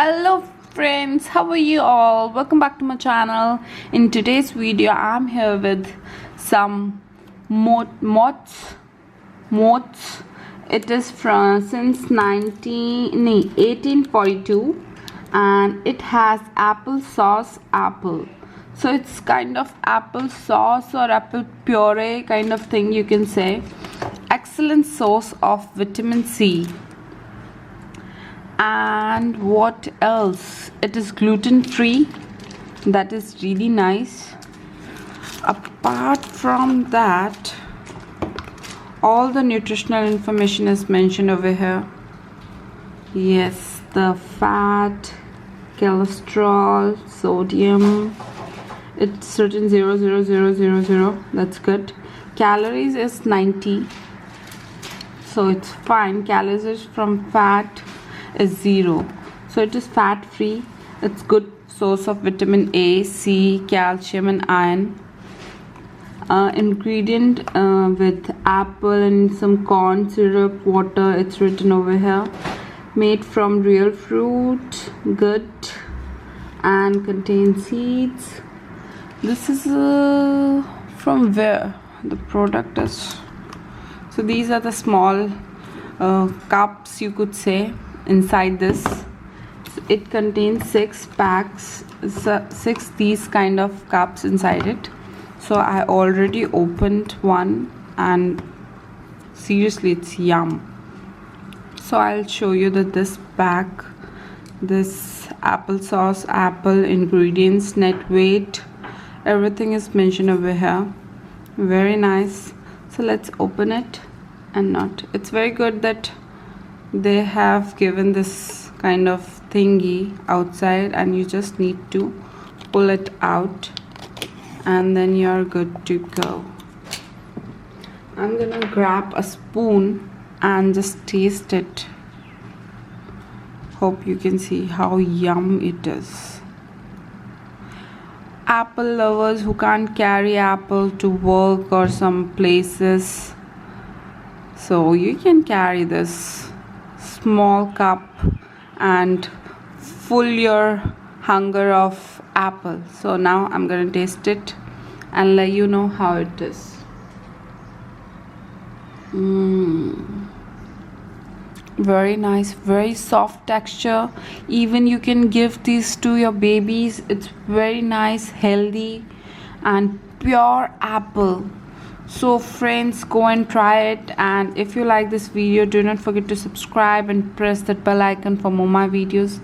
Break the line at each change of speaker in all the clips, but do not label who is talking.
Hello friends, how are you all? Welcome back to my channel. In today's video I'm here with some Motts. It is from since 1842 and it has apple sauce apple. So it's kind of apple sauce or apple puree kind of thing, you can say. Excellent source of vitamin C. And what else? It is gluten free. That is really nice. Apart from that, all the nutritional information is mentioned over here. Yes, the fat, cholesterol, sodium, it's written 00000. That's good. Calories is 90, so it's fine. Calories from fat is 0, so it is fat free. It's good source of vitamin A, C, calcium and iron. Ingredient with apple and some corn syrup, water, it's written over here. Made from real fruit, good, and contains seeds. This is from where the product is. So these are the small cups, you could say. Inside this, it contains 6 packs, 6 these kind of cups inside it. So I already opened one and seriously it's yum. So I'll show you that this pack, this applesauce, apple, ingredients, net weight, everything is mentioned over here. Very nice. So let's open it. And not, it's very good that they have given this kind of thingy outside and you just need to pull it out and then you're good to go. I'm gonna grab a spoon and just taste it. Hope you can see how yum it is. Apple lovers who can't carry apple to work or some places, so you can carry this small cup and full your hunger of apple. So now I'm gonna taste it and let you know how it is. Very nice, very soft texture. Even you can give these to your babies. It's very nice, healthy and pure apple. So friends, go and try it, and if you like this video, do not forget to subscribe and press that bell icon for more my videos.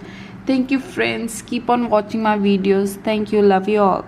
Thank you friends, keep on watching my videos. Thank you, love you all.